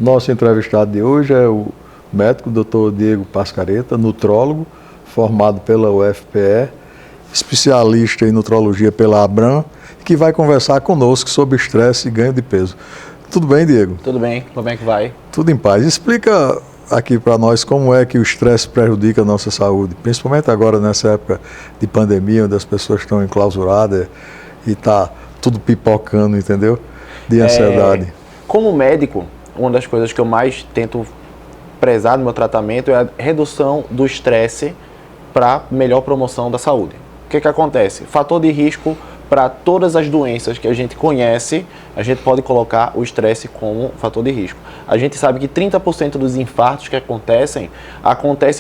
Nosso entrevistado de hoje é o médico Dr. Diego Pascareta, nutrólogo, formado pela UFPE, especialista em nutrologia pela Abram, que vai conversar conosco sobre estresse e ganho de peso. Tudo bem, Diego? Tudo bem, como é que vai? Tudo em paz. Explica aqui para nós como é que o estresse prejudica a nossa saúde, principalmente agora nessa época de pandemia, onde as pessoas estão enclausuradas e está tudo pipocando, entendeu? De ansiedade. Como médico, uma das coisas que eu mais tento prezar no meu tratamento é a redução do estresse para melhor promoção da saúde. O que acontece? Fator de risco para todas as doenças que a gente conhece, a gente pode colocar o estresse como fator de risco. A gente sabe que 30% dos infartos que acontecem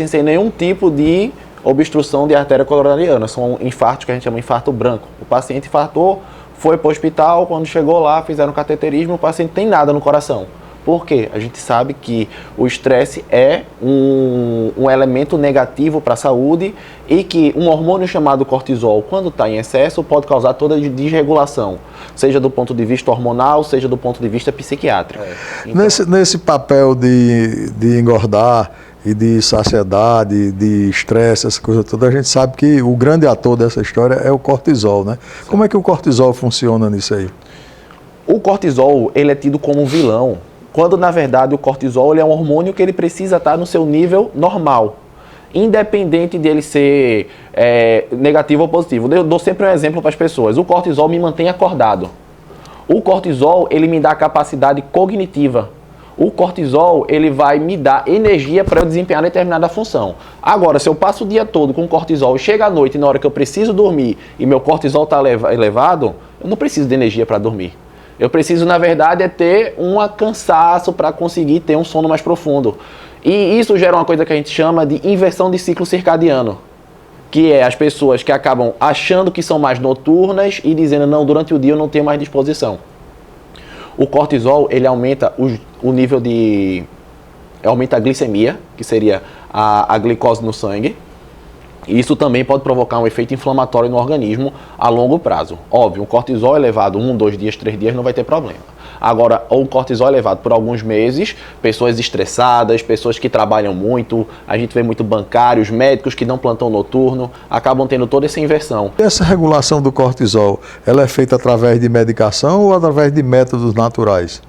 sem nenhum tipo de obstrução de artéria coronariana. São infartos que a gente chama de infarto branco. O paciente infartou, foi para o hospital, quando chegou lá, fizeram cateterismo, o paciente não tem nada no coração. Por quê? A gente sabe que o estresse é um elemento negativo para a saúde e que um hormônio chamado cortisol, quando está em excesso, pode causar toda desregulação, seja do ponto de vista hormonal, seja do ponto de vista psiquiátrico. Então, nesse papel de engordar e de saciedade, de estresse, essa coisa toda, a gente sabe que o grande ator dessa história é o cortisol, né? Sim. Como é que o cortisol funciona nisso aí? O cortisol, ele é tido como um vilão, quando na verdade o cortisol ele é um hormônio que ele precisa estar no seu nível normal, independente de ele ser negativo ou positivo. Eu dou sempre um exemplo para as pessoas. O cortisol me mantém acordado. O cortisol ele me dá capacidade cognitiva. O cortisol ele vai me dar energia para eu desempenhar determinada função. Agora, se eu passo o dia todo com cortisol e chega à noite na hora que eu preciso dormir e meu cortisol está elevado, eu não preciso de energia para dormir. Eu preciso, na verdade, ter um cansaço para conseguir ter um sono mais profundo. E isso gera uma coisa que a gente chama de inversão de ciclo circadiano, que é as pessoas que acabam achando que são mais noturnas e dizendo, não, durante o dia eu não tenho mais disposição. O cortisol, ele aumenta o nível de... aumenta a glicemia, que seria a glicose no sangue. E isso também pode provocar um efeito inflamatório no organismo a longo prazo. Óbvio, um cortisol elevado 1, 2 dias, 3 dias não vai ter problema. Agora, o cortisol elevado por alguns meses, pessoas estressadas, pessoas que trabalham muito, a gente vê muito bancários, médicos que dão plantão noturno, acabam tendo toda essa inversão. Essa regulação do cortisol, ela é feita através de medicação ou através de métodos naturais?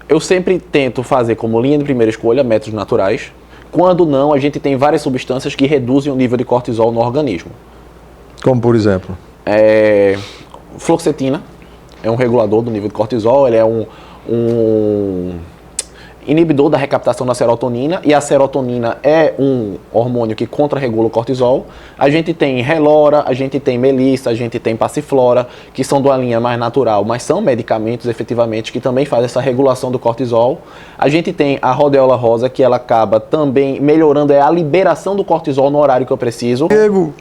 Eu sempre tento fazer como linha de primeira escolha métodos naturais. Quando não, a gente tem várias substâncias que reduzem o nível de cortisol no organismo. Como por exemplo? Fluoxetina é um regulador do nível de cortisol, ele é um inibidor da recaptação da serotonina, e a serotonina é um hormônio que contrarregula o cortisol. A gente tem relora, a gente tem melissa, a gente tem passiflora, que são de uma linha mais natural, mas são medicamentos efetivamente que também fazem essa regulação do cortisol. A gente tem a rodeola rosa, que ela acaba também melhorando a liberação do cortisol no horário que eu preciso. Diego,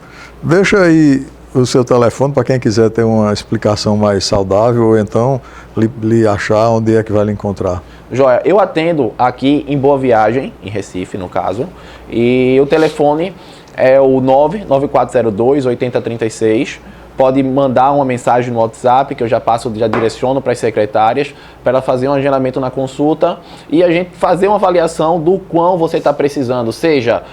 deixa aí o seu telefone para quem quiser ter uma explicação mais saudável ou então lhe achar onde é que vai lhe encontrar. Joia, eu atendo aqui em Boa Viagem, em Recife no caso, e o telefone é o 99402-8036. Pode mandar uma mensagem no WhatsApp que eu já direciono para as secretárias para ela fazer um agendamento na consulta e a gente fazer uma avaliação do quão você está precisando, seja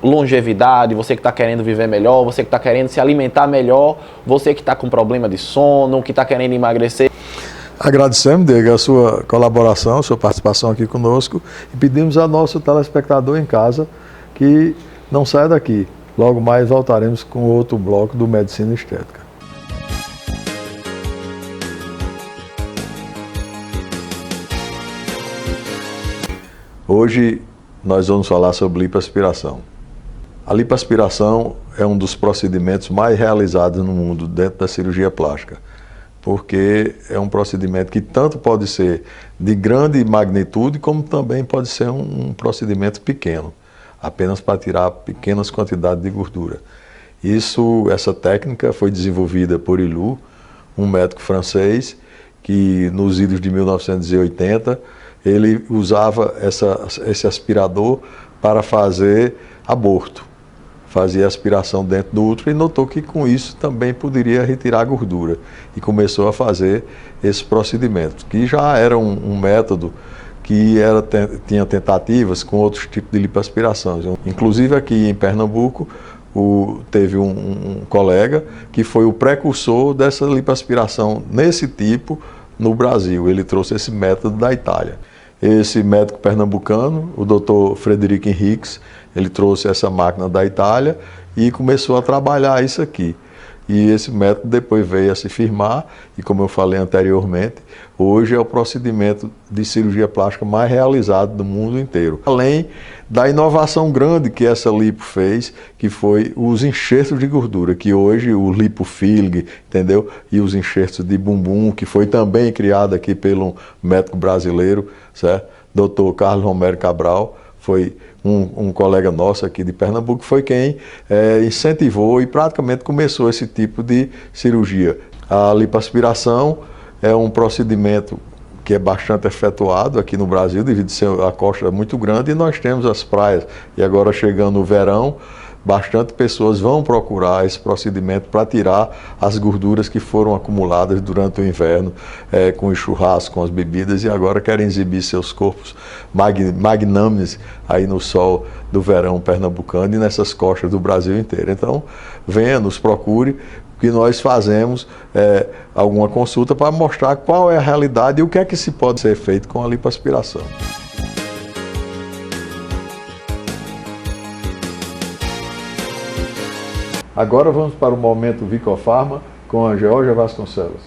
longevidade, você que está querendo viver melhor, você que está querendo se alimentar melhor, você que está com problema de sono, que está querendo emagrecer. Agradecemos, Diego, a sua colaboração, a sua participação aqui conosco e pedimos ao nosso telespectador em casa que não saia daqui. Logo mais voltaremos com outro bloco do Medicina Estética. Hoje nós vamos falar sobre lipoaspiração. A lipoaspiração é um dos procedimentos mais realizados no mundo dentro da cirurgia plástica, porque é um procedimento que tanto pode ser de grande magnitude, como também pode ser um procedimento pequeno, apenas para tirar pequenas quantidades de gordura. Essa técnica foi desenvolvida por Ilou, um médico francês, que nos idos de 1980, ele usava esse aspirador para fazer aborto. Fazia aspiração dentro do útero e notou que com isso também poderia retirar a gordura. E começou a fazer esse procedimento, que já era um método que tinha tentativas com outros tipos de lipoaspiração. Inclusive aqui em Pernambuco, teve um colega que foi o precursor dessa lipoaspiração nesse tipo no Brasil. Ele trouxe esse método da Itália. Esse médico pernambucano, o Dr. Frederico Henriques, ele trouxe essa máquina da Itália e começou a trabalhar isso aqui. E esse método depois veio a se firmar e, como eu falei anteriormente, hoje é o procedimento de cirurgia plástica mais realizado do mundo inteiro. Além da inovação grande que essa lipo fez, que foi os enxertos de gordura, que hoje o lipofilling, entendeu? E os enxertos de bumbum, que foi também criado aqui pelo médico brasileiro, certo? Dr. Carlos Romero Cabral, foi um colega nosso aqui de Pernambuco, foi quem incentivou e praticamente começou esse tipo de cirurgia. A lipoaspiração é um procedimento que é bastante efetuado aqui no Brasil, devido a ser a costa muito grande, e nós temos as praias. E agora chegando o verão, bastante pessoas vão procurar esse procedimento para tirar as gorduras que foram acumuladas durante o inverno, com os churrascos, com as bebidas, e agora querem exibir seus corpos magnânimes aí no sol do verão pernambucano e nessas costas do Brasil inteiro. Então, venha, nos procure, que nós fazemos alguma consulta para mostrar qual é a realidade e o que é que se pode ser feito com a lipoaspiração. Agora vamos para o momento Vicofarma com a Georgia Vasconcelos.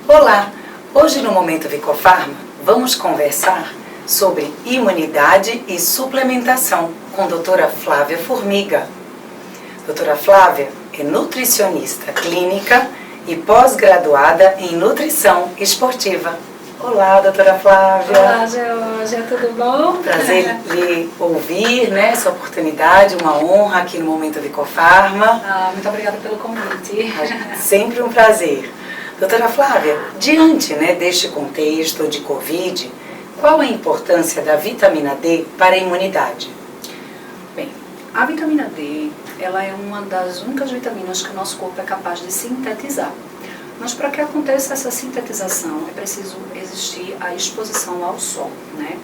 Olá! Hoje no Momento Vicofarma vamos conversar sobre imunidade e suplementação com a doutora Flávia Formiga. Doutora Flávia é nutricionista clínica e pós-graduada em nutrição esportiva. Olá, doutora Flávia. Olá, Georgia, tudo bom? Prazer lhe ouvir, né? Essa oportunidade, uma honra aqui no Momento Vicofarma. Muito obrigada pelo convite. Sempre um prazer. Doutora Flávia, diante deste contexto de Covid, qual a importância da vitamina D para a imunidade? Bem, a vitamina D, ela é uma das únicas vitaminas que o nosso corpo é capaz de sintetizar. Mas para que aconteça essa sintetização, é preciso existir a exposição ao sol, né?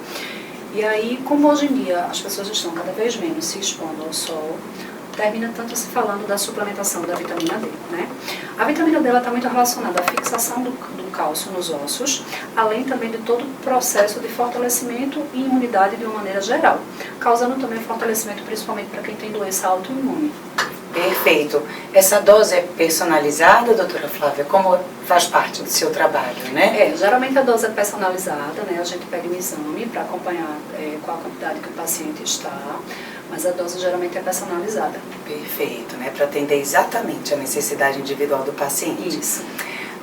E aí, como hoje em dia as pessoas estão cada vez menos se expondo ao sol, termina tanto se falando da suplementação da vitamina D, né? A vitamina D está muito relacionada à fixação do cálcio nos ossos, além também de todo o processo de fortalecimento e imunidade de uma maneira geral, causando também fortalecimento principalmente para quem tem doença autoimune. Perfeito. Essa dose é personalizada, doutora Flávia? Como faz parte do seu trabalho, né? Geralmente a dose é personalizada, né? A gente pede um exame para acompanhar qual a quantidade que o paciente está, mas a dose geralmente é personalizada. Perfeito, né? Para atender exatamente a necessidade individual do paciente. Isso.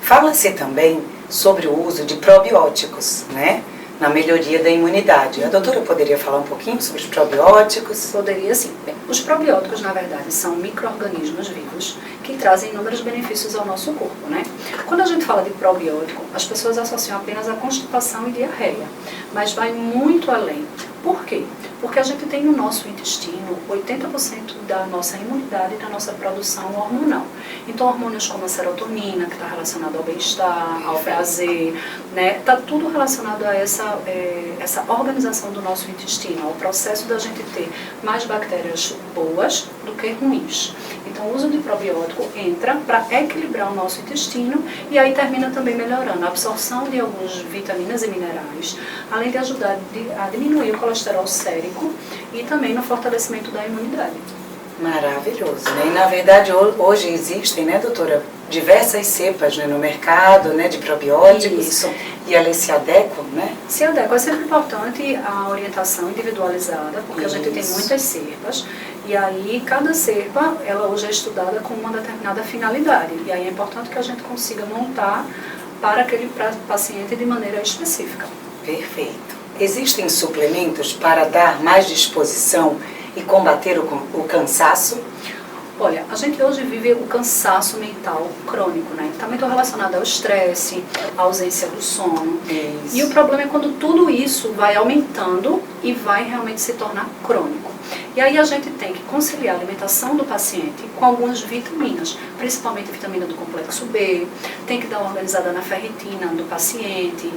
Fala-se também sobre o uso de probióticos, né? Na melhoria da imunidade. A doutora poderia falar um pouquinho sobre os probióticos? Poderia sim. Bem, os probióticos, na verdade, são micro-organismos vivos que trazem inúmeros benefícios ao nosso corpo, né? Quando a gente fala de probiótico, as pessoas associam apenas a constipação e diarreia, mas vai muito além. Por quê? Porque a gente tem no nosso intestino 80% da nossa imunidade e da nossa produção hormonal. Então, hormônios como a serotonina, que está relacionado ao bem-estar, ao prazer, né? Está tudo relacionado a essa organização do nosso intestino, ao processo da gente ter mais bactérias boas do que ruins. Então, o uso de probiótico entra para equilibrar o nosso intestino e aí termina também melhorando a absorção de algumas vitaminas e minerais, além de ajudar a diminuir o colesterol sérico e também no fortalecimento da imunidade. Maravilhoso, né? E na verdade hoje existem, né, doutora, diversas cepas, né, no mercado, né, de probióticos. Isso. E elas se adequam, né? Se adequa, é sempre importante a orientação individualizada, porque Isso. a gente tem muitas cepas, e aí cada cepa, ela hoje é estudada com uma determinada finalidade, e aí é importante que a gente consiga montar para aquele paciente de maneira específica. Perfeito. Existem suplementos para dar mais disposição e combater o cansaço? Olha, a gente hoje vive o cansaço mental crônico, né? Está muito relacionado ao estresse, à ausência do sono. Isso. E o problema é quando tudo isso vai aumentando e vai realmente se tornar crônico. E aí a gente tem que conciliar a alimentação do paciente com algumas vitaminas, principalmente vitamina do complexo B, tem que dar uma organizada na ferritina do paciente,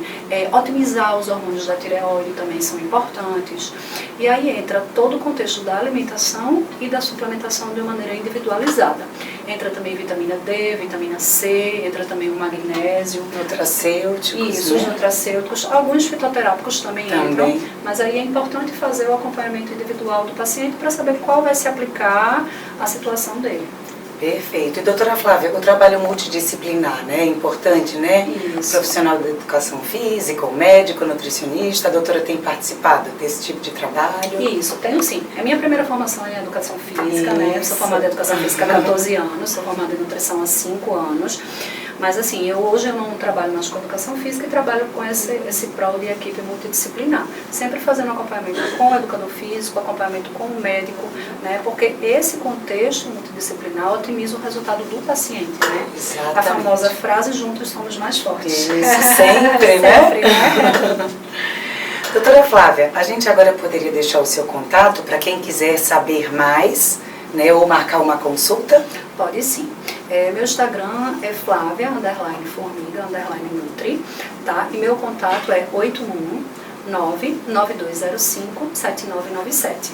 otimizar os hormônios da tireoide também são importantes. E aí entra todo o contexto da alimentação e da suplementação de uma maneira individualizada. Entra também vitamina D, vitamina C, entra também o magnésio. Nutracêuticos. Isso, os nutracêuticos. Alguns fitoterápicos também entram, mas aí é importante fazer o acompanhamento individual do paciente para saber qual vai se aplicar à situação dele. Perfeito. E doutora Flávia, o trabalho multidisciplinar, né? É importante, né? Isso. O profissional da educação física, o médico, o nutricionista, a doutora tem participado desse tipo de trabalho? Isso, tenho sim. É minha primeira formação em educação física, né? Eu sou formada em educação física há 14 anos, sou formada em nutrição há 5 anos. Mas assim, hoje eu não trabalho mais com educação física e trabalho com esse prol de equipe multidisciplinar. Sempre fazendo acompanhamento com o educador físico, acompanhamento com o médico, né? Porque esse contexto multidisciplinar otimiza o resultado do paciente, né? Exatamente. A famosa frase, juntos somos mais fortes. Isso, sempre, né? Sempre, né? Doutora Flávia, a gente agora poderia deixar o seu contato para quem quiser saber mais, né? Ou marcar uma consulta? Pode sim. Meu Instagram é Flávia_Formiga_Nutri, tá? E meu contato é 819-9205-7997.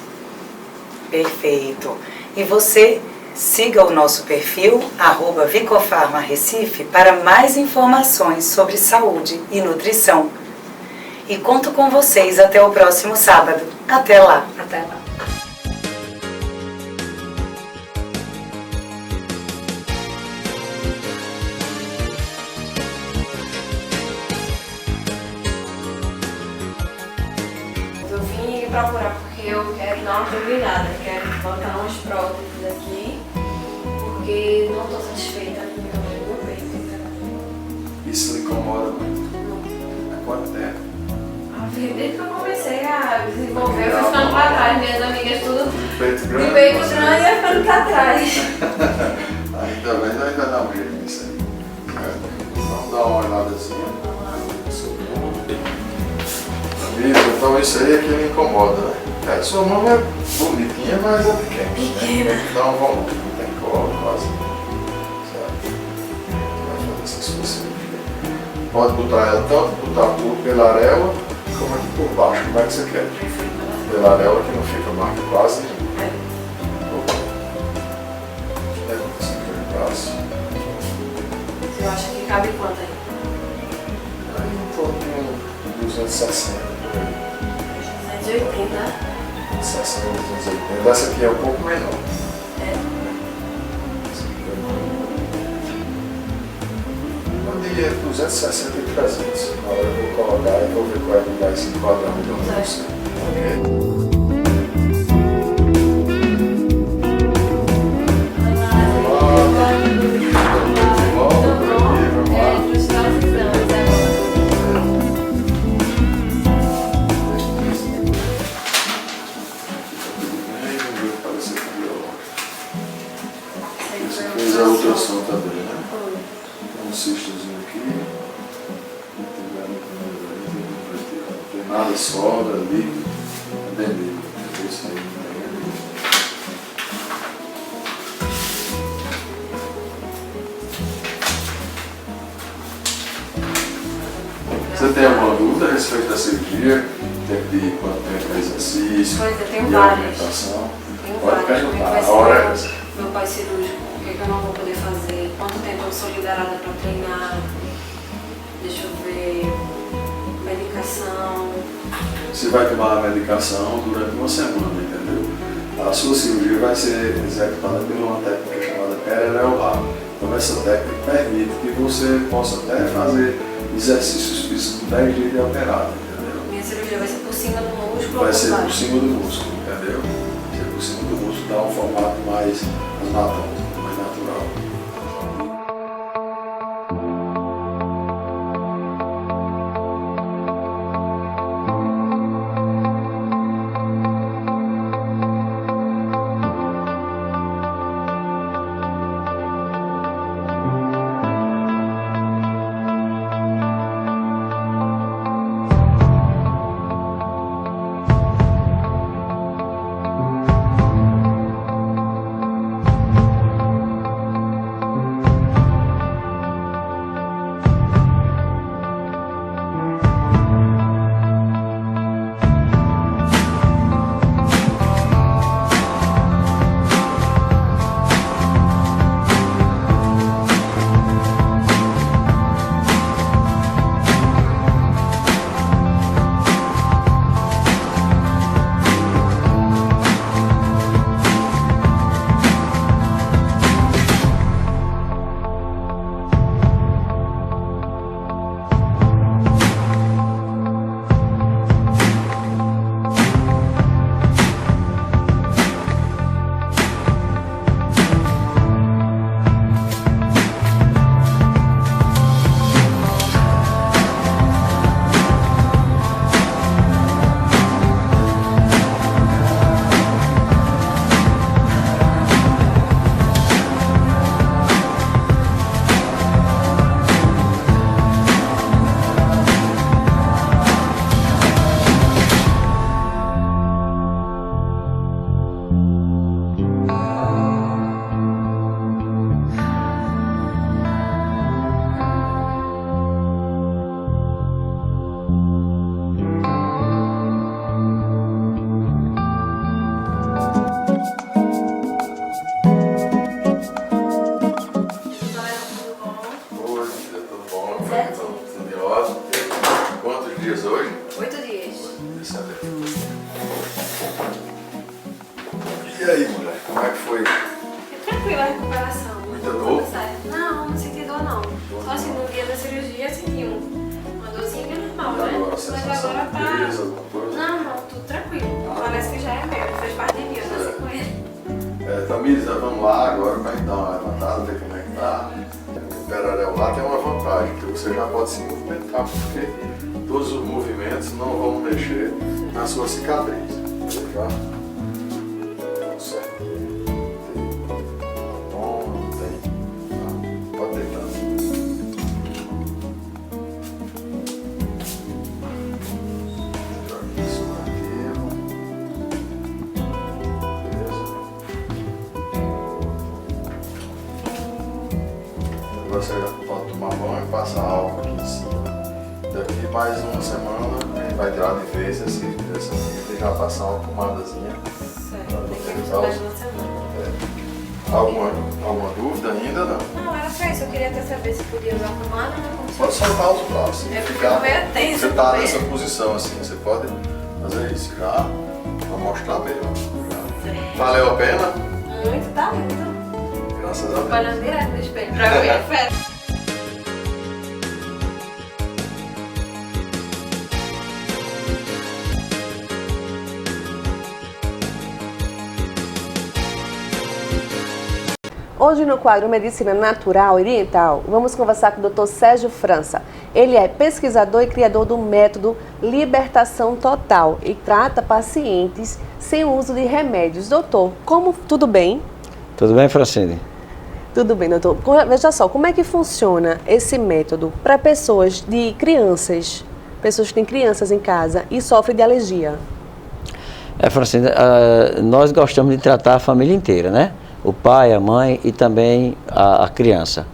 Perfeito. E você siga o nosso perfil, @VicofarmaRecife, para mais informações sobre saúde e nutrição. E conto com vocês até o próximo sábado. Até lá. Até lá. Eu vim procurar porque eu quero dar uma turbinada, quero botar umas próteses aqui, porque não estou satisfeita com o tamanho do meu peito. Isso lhe incomoda muito? Há quanto tempo? Desde que eu comecei a desenvolver, eu fui ficando para trás, minhas amigas tudo De peito grande? de peito grande e eu ficando para trás. Ainda bem, ainda dá um jeito nisso aí. Vamos dar uma olhadazinha. Amigo, então isso aí é que me incomoda, né? Sua mão é bonitinha, mas é pequena. Né? Então vamos, não tem colo quase. Certo? Vai fazer essas coisas. Pode botar ela tanto pela areola como aqui por baixo. Como é que você quer? Pela areola que não fica marca quase nenhuma. Levanta assim pelo braço. Você acha que cabe quanto aí? Aí em torno de 260. 280. 60, 280. Essa aqui é um pouco menor. Essa aqui é um dia 260 e 300. Agora eu vou colocar e vou ver qual é que vai se enquadrar melhor para você. Ok? Fez a ultrassom também, né? Tem um cistozinho aqui. Não tem nada, sobra, líquido, adenema. Isso aí, né? Você tem alguma dúvida a respeito da cirurgia? Tempo de quanto tempo de exercício? Pois eu tenho de várias. alimentação? Tenho Pode várias. perguntar, Como é que a hora é vai essa. ser meu pai cirúrgico? O que eu não vou poder fazer? Quanto tempo eu sou liberada para treinar? Deixa eu ver. Medicação. Você vai tomar a medicação durante uma semana, entendeu? A sua cirurgia vai ser executada por uma técnica chamada periareolar. Então essa técnica permite que você possa até fazer exercícios físicos 10 dias de operado, entendeu? Minha cirurgia vai ser por cima do músculo ou Vai por ser por baixo? cima do músculo, entendeu? Vai ser por cima do músculo, dá um formato mais anatômico, mais natural. aí, mulher, como é que foi? Tranquila a recuperação. Muita Tudo dor? certo. Não senti dor não. Só assim no dia da cirurgia senti uma dorzinha normal, né? Agora, Mas sensação agora de tá. peso, alguma coisa? Não, tudo tranquilo. Parece que já é meu, fez parte de mim, eu nasci com ele. Tamires, vamos lá agora pra gente dar uma levantada, ver como é que tá. O Perarel lá tem uma vantagem, que você já pode se movimentar, porque todos os movimentos não vão mexer na sua cicatriz. Tá? Tudo certo. Bom, não tem. Tá. Pode deitar. Isso, ativo. Beleza. Agora você pode tomar banho e passar álcool aqui em cima. Daqui mais uma semana a gente vai tirar de vez essa fita e já passar uma pomadazinha. Certo, tem que mais uma semana. Alguma dúvida ainda? Não. Não, era só isso, eu queria até saber se podia usar pomada, né? Como se Pode fosse- soltar os braços. É porque eu tô meio tensa Você tá também. nessa posição assim, você pode fazer isso já, pra mostrar melhor. Já. Valeu a pena? Muito, tá lindo. Graças a Deus. Olhando direto no espelho pra ver a fera. Hoje no quadro Medicina Natural Oriental, vamos conversar com o Dr. Sérgio França. Ele é pesquisador e criador do método Libertação Total e trata pacientes sem uso de remédios. Doutor, tudo bem? Tudo bem, Francine? Tudo bem, doutor. Veja só, como é que funciona esse método para pessoas que têm crianças em casa e sofrem de alergia? Francine, nós gostamos de tratar a família inteira, né? O pai, a mãe e também a criança.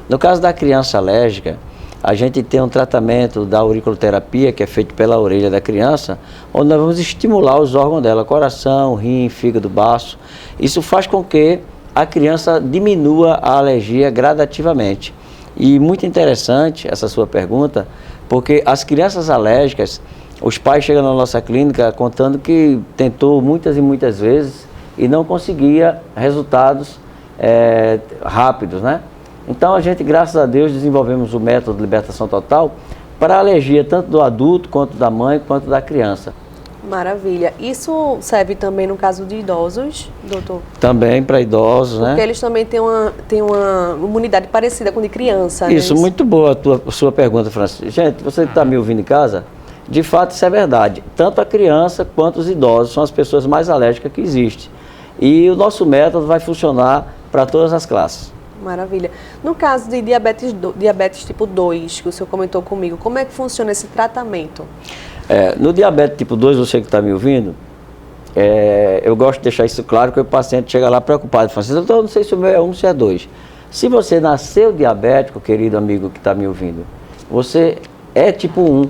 No caso da criança alérgica, a gente tem um tratamento da auriculoterapia, que é feito pela orelha da criança, onde nós vamos estimular os órgãos dela, coração, rim, fígado, baço. Isso faz com que a criança diminua a alergia gradativamente. E muito interessante essa sua pergunta, porque as crianças alérgicas, os pais chegam na nossa clínica contando que tentou muitas e muitas vezes e não conseguia resultados rápidos, né? Então a gente, graças a Deus, desenvolvemos o método de libertação total para a alergia tanto do adulto, quanto da mãe, quanto da criança. Maravilha. Isso serve também no caso de idosos, doutor? Também para idosos, Porque né? eles também têm uma imunidade parecida com a de criança. Isso, né? muito boa a sua pergunta, Francisco. Gente, você que está me ouvindo em casa, de fato isso é verdade. Tanto a criança quanto os idosos são as pessoas mais alérgicas que existem. E o nosso método vai funcionar para todas as classes. Maravilha. No caso de diabetes tipo 2, que o senhor comentou comigo, como é que funciona esse tratamento? No diabetes tipo 2, você que está me ouvindo, eu gosto de deixar isso claro, que o paciente chega lá preocupado, fala assim, eu não sei se o meu é 1, se é 2. Se você nasceu diabético, querido amigo que está me ouvindo, você é tipo 1.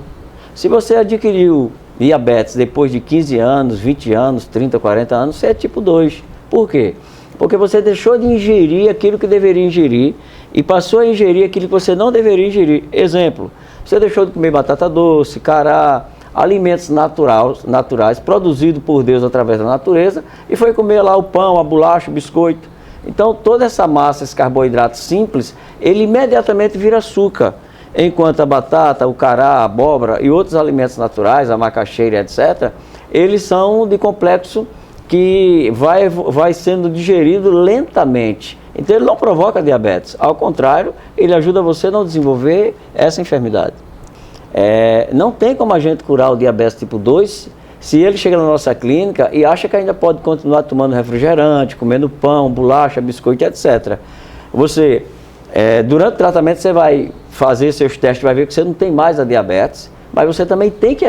Se você adquiriu diabetes depois de 15 anos, 20 anos, 30, 40 anos, você é tipo 2. Por quê? Porque você deixou de ingerir aquilo que deveria ingerir e passou a ingerir aquilo que você não deveria ingerir. Exemplo, você deixou de comer batata doce, cará, alimentos naturais produzidos por Deus através da natureza e foi comer lá o pão, a bolacha, o biscoito. Então toda essa massa, esse carboidrato simples, ele imediatamente vira açúcar. Enquanto a batata, o cará, a abóbora e outros alimentos naturais, a macaxeira, etc., eles são de complexo que vai sendo digerido lentamente. Então ele não provoca diabetes, ao contrário, ele ajuda você a não desenvolver essa enfermidade. Não tem como a gente curar o diabetes tipo 2 se ele chega na nossa clínica e acha que ainda pode continuar tomando refrigerante, comendo pão, bolacha, biscoito, etc. Durante o tratamento você vai fazer seus testes, vai ver que você não tem mais a diabetes, mas você também tem que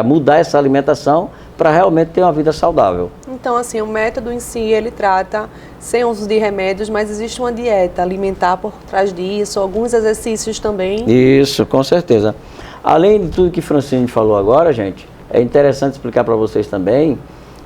mudar essa alimentação para realmente ter uma vida saudável. Então, assim, o método em si, ele trata sem uso de remédios, mas existe uma dieta alimentar por trás disso, alguns exercícios também. Isso, com certeza. Além de tudo que Francine falou agora, gente, é interessante explicar para vocês também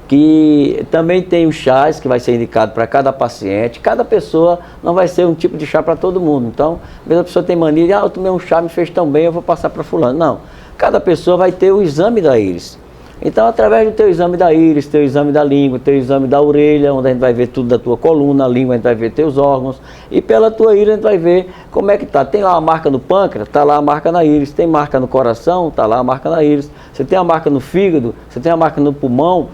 que também tem os chás que vai ser indicado para cada paciente. Cada pessoa não vai ser um tipo de chá para todo mundo. Então, às vezes a pessoa tem mania de, eu tomei um chá, me fez tão bem, eu vou passar para fulano. Não, cada pessoa vai ter o exame da íris. Então, através do teu exame da íris, teu exame da língua, teu exame da orelha, onde a gente vai ver tudo da tua coluna, a língua a gente vai ver teus órgãos, e pela tua íris a gente vai ver como é que tá. Tem lá uma marca no pâncreas, tá lá a marca na íris, tem marca no coração, tá lá a marca na íris, você tem a marca no fígado, você tem a marca no pulmão,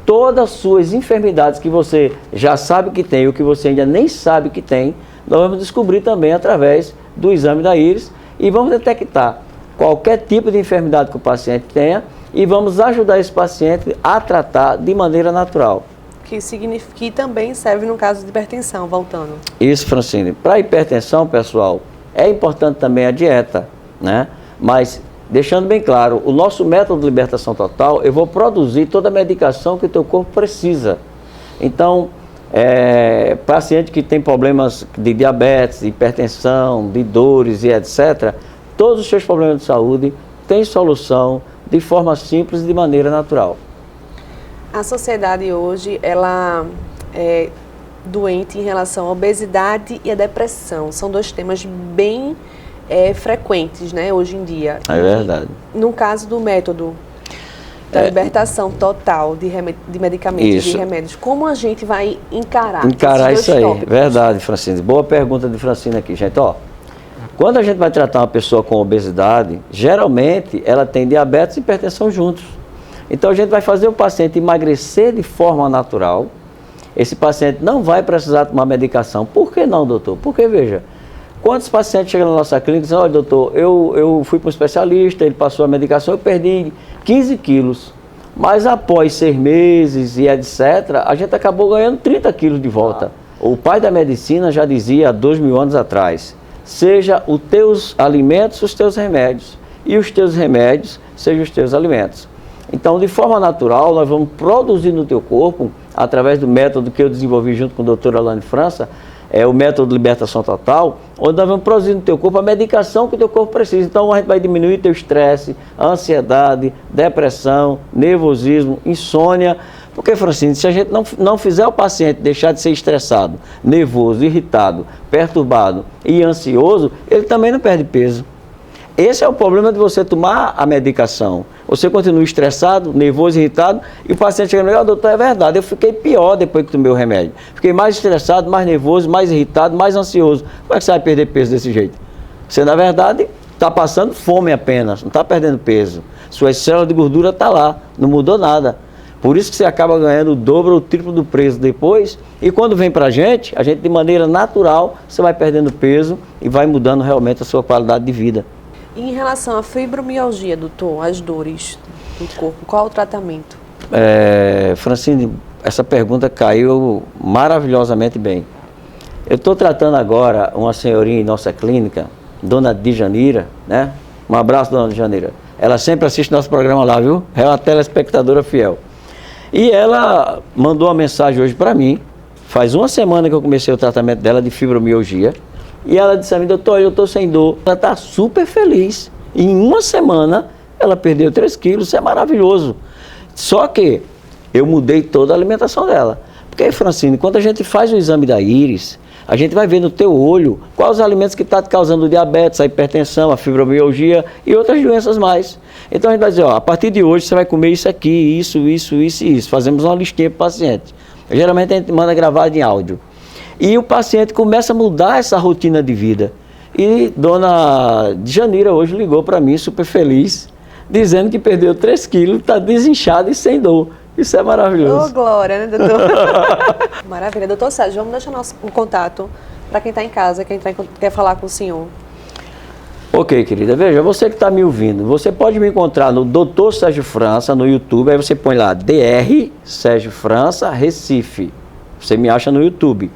todas as suas enfermidades que você já sabe que tem, ou que você ainda nem sabe que tem, nós vamos descobrir também através do exame da íris, e vamos detectar qualquer tipo de enfermidade que o paciente tenha, e vamos ajudar esse paciente a tratar de maneira natural. Que significa que também serve no caso de hipertensão, voltando. Isso, Francine. Para hipertensão, pessoal, é importante também a dieta, né? Mas, deixando bem claro, o nosso método de libertação total, eu vou produzir toda a medicação que o teu corpo precisa. Então, paciente que tem problemas de diabetes, de hipertensão, de dores e etc., todos os seus problemas de saúde têm solução de forma simples e de maneira natural. A sociedade hoje, ela é doente em relação à obesidade e à depressão. São dois temas bem frequentes, né, hoje em dia. É verdade. No caso do método da libertação total de medicamentos e de remédios, como a gente vai encarar isso aí? tópicos? Verdade, Francine. Boa pergunta de Francine aqui, gente. Ó, quando a gente vai tratar uma pessoa com obesidade, geralmente ela tem diabetes e hipertensão juntos. Então a gente vai fazer o paciente emagrecer de forma natural. Esse paciente não vai precisar tomar medicação. Por que não, doutor? Porque, veja, quantos pacientes chegam na nossa clínica e dizem, olha, doutor, eu fui para um especialista, ele passou a medicação, eu perdi 15 quilos. Mas após 6 meses e etc., a gente acabou ganhando 30 quilos de volta. O pai da medicina já dizia há 2000 anos atrás, seja os teus alimentos os teus remédios, e os teus remédios sejam os teus alimentos. Então, de forma natural, nós vamos produzir no teu corpo, através do método que eu desenvolvi junto com o Dr. Alain França, o método de libertação total, onde nós vamos produzir no teu corpo a medicação que o teu corpo precisa. Então, a gente vai diminuir teu estresse, ansiedade, depressão, nervosismo, insônia. Porque, Francine, se a gente não fizer o paciente deixar de ser estressado, nervoso, irritado, perturbado e ansioso, ele também não perde peso. Esse é o problema de você tomar a medicação. Você continua estressado, nervoso, irritado, e o paciente chega e diz, doutor, é verdade, eu fiquei pior depois que tomei o remédio. Fiquei mais estressado, mais nervoso, mais irritado, mais ansioso. Como é que você vai perder peso desse jeito? Você, na verdade, está passando fome apenas, não está perdendo peso. Suas células de gordura estão lá, não mudou nada. Por isso que você acaba ganhando o dobro ou o triplo do peso depois, e quando vem para a gente de maneira natural, você vai perdendo peso e vai mudando realmente a sua qualidade de vida. E em relação à fibromialgia, doutor, as dores do corpo, qual o tratamento? Francine, essa pergunta caiu maravilhosamente bem. Eu estou tratando agora uma senhorinha em nossa clínica, dona Djanira, né? Um abraço, dona Djanira. Ela sempre assiste nosso programa lá, viu? É uma telespectadora fiel. E ela mandou uma mensagem hoje para mim, faz uma semana que eu comecei o tratamento dela de fibromialgia, e ela disse a mim, doutor, eu estou sem dor. Ela está super feliz. Em uma semana, ela perdeu 3 quilos, isso é maravilhoso. Só que eu mudei toda a alimentação dela. Porque, Francine, quando a gente faz o exame da íris, a gente vai ver no teu olho quais os alimentos que estão te causando diabetes, a hipertensão, a fibromialgia e outras doenças mais. Então a gente vai dizer, a partir de hoje você vai comer isso aqui, isso e isso. Fazemos uma listinha para o paciente. Geralmente a gente manda gravado em áudio. E o paciente começa a mudar essa rotina de vida. E dona Djanira hoje ligou para mim, super feliz, dizendo que perdeu 3 quilos, está desinchada e sem dor. Isso é maravilhoso. Ô, glória, né, doutor? Maravilha. Doutor Sérgio, vamos deixar o contato para quem está em casa, quer falar com o senhor. Ok, querida. Veja, você que está me ouvindo, você pode me encontrar no Dr. Sérgio França, no YouTube, aí você põe lá, Dr. Sérgio França, Recife. Você me acha no YouTube.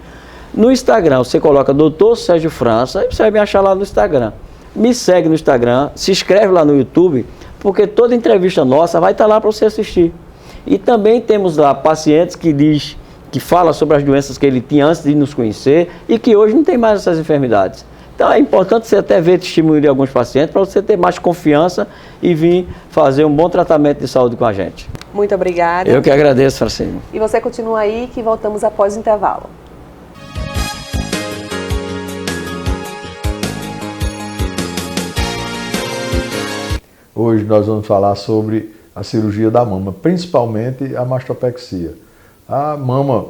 No Instagram, você coloca Dr. Sérgio França e você vai me achar lá no Instagram. Me segue no Instagram, se inscreve lá no YouTube, porque toda entrevista nossa vai estar lá para você assistir. E também temos lá pacientes que falam sobre as doenças que ele tinha antes de nos conhecer e que hoje não tem mais essas enfermidades. Então é importante você até ver testemunho de alguns pacientes para você ter mais confiança e vir fazer um bom tratamento de saúde com a gente. Muito obrigada. Eu que agradeço, Francine. E você continua aí que voltamos após o intervalo. Hoje nós vamos falar sobre a cirurgia da mama, principalmente a mastopexia. A mama,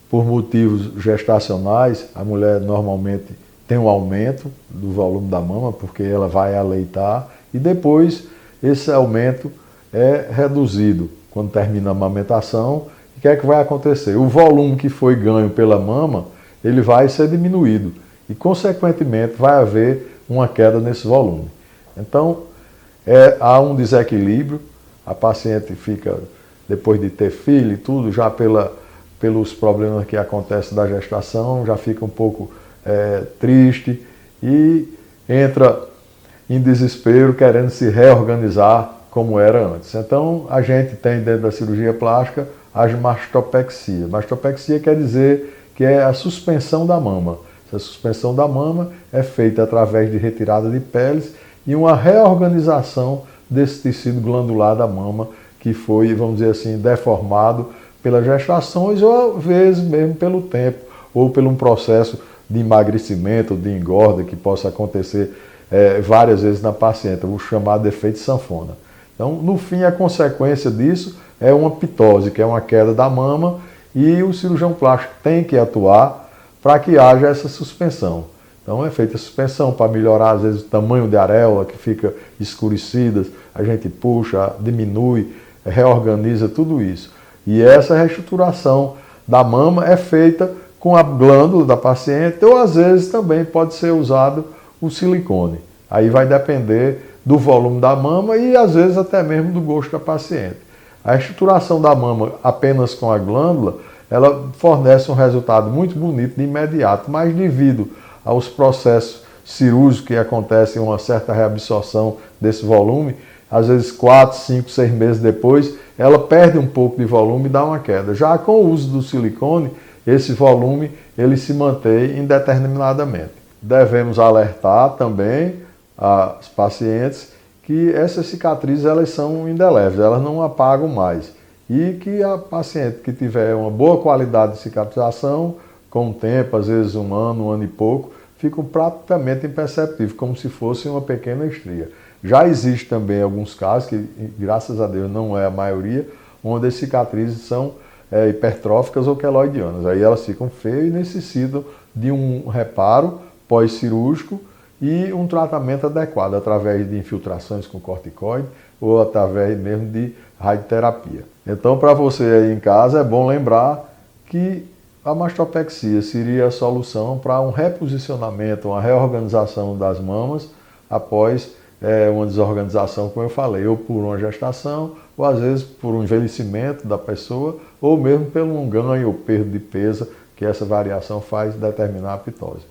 por motivos gestacionais, a mulher normalmente tem um aumento do volume da mama, porque ela vai aleitar, e depois esse aumento é reduzido quando termina a amamentação. O que é que vai acontecer? O volume que foi ganho pela mama, ele vai ser diminuído e, consequentemente, vai haver uma queda nesse volume. Então, há um desequilíbrio, a paciente fica, depois de ter filho e tudo, já pelos problemas que acontecem da gestação, já fica um pouco triste e entra em desespero, querendo se reorganizar como era antes. Então, a gente tem dentro da cirurgia plástica as mastopexia. Mastopexia quer dizer que é a suspensão da mama. Essa suspensão da mama é feita através de retirada de peles e uma reorganização desse tecido glandular da mama que foi, vamos dizer assim, deformado pelas gestações ou às vezes mesmo pelo tempo ou por um processo de emagrecimento, de engorda que possa acontecer várias vezes na paciente, o chamado efeito sanfona. Então, no fim, a consequência disso é uma pitose, que é uma queda da mama, e o cirurgião plástico tem que atuar para que haja essa suspensão. Então, é feita a suspensão para melhorar, às vezes, o tamanho de areola, que fica escurecida, a gente puxa, diminui, reorganiza tudo isso. E essa reestruturação da mama é feita com a glândula da paciente, ou às vezes também pode ser usado o silicone. Aí vai depender do volume da mama e às vezes até mesmo do gosto da paciente. A estruturação da mama apenas com a glândula, ela fornece um resultado muito bonito de imediato, mas devido aos processos cirúrgicos que acontecem, uma certa reabsorção desse volume, às vezes 4, 5, 6 meses depois, ela perde um pouco de volume e dá uma queda. Já com o uso do silicone, esse volume ele se mantém indeterminadamente. Devemos alertar também as pacientes que essas cicatrizes elas são indeléveis, elas não apagam mais. E que a paciente que tiver uma boa qualidade de cicatrização, com o tempo, às vezes um ano e pouco, ficam praticamente imperceptíveis, como se fosse uma pequena estria. Já existe também alguns casos, que graças a Deus não é a maioria, onde as cicatrizes são hipertróficas ou queloidianas. Aí elas ficam feias e necessitam de um reparo pós-cirúrgico e um tratamento adequado, através de infiltrações com corticoide ou através mesmo de radioterapia. Então, para você aí em casa, é bom lembrar que a mastopexia seria a solução para um reposicionamento, uma reorganização das mamas após uma desorganização, como eu falei, ou por uma gestação, ou às vezes por um envelhecimento da pessoa, ou mesmo pelo um ganho ou perda de peso que essa variação faz determinar a pitose.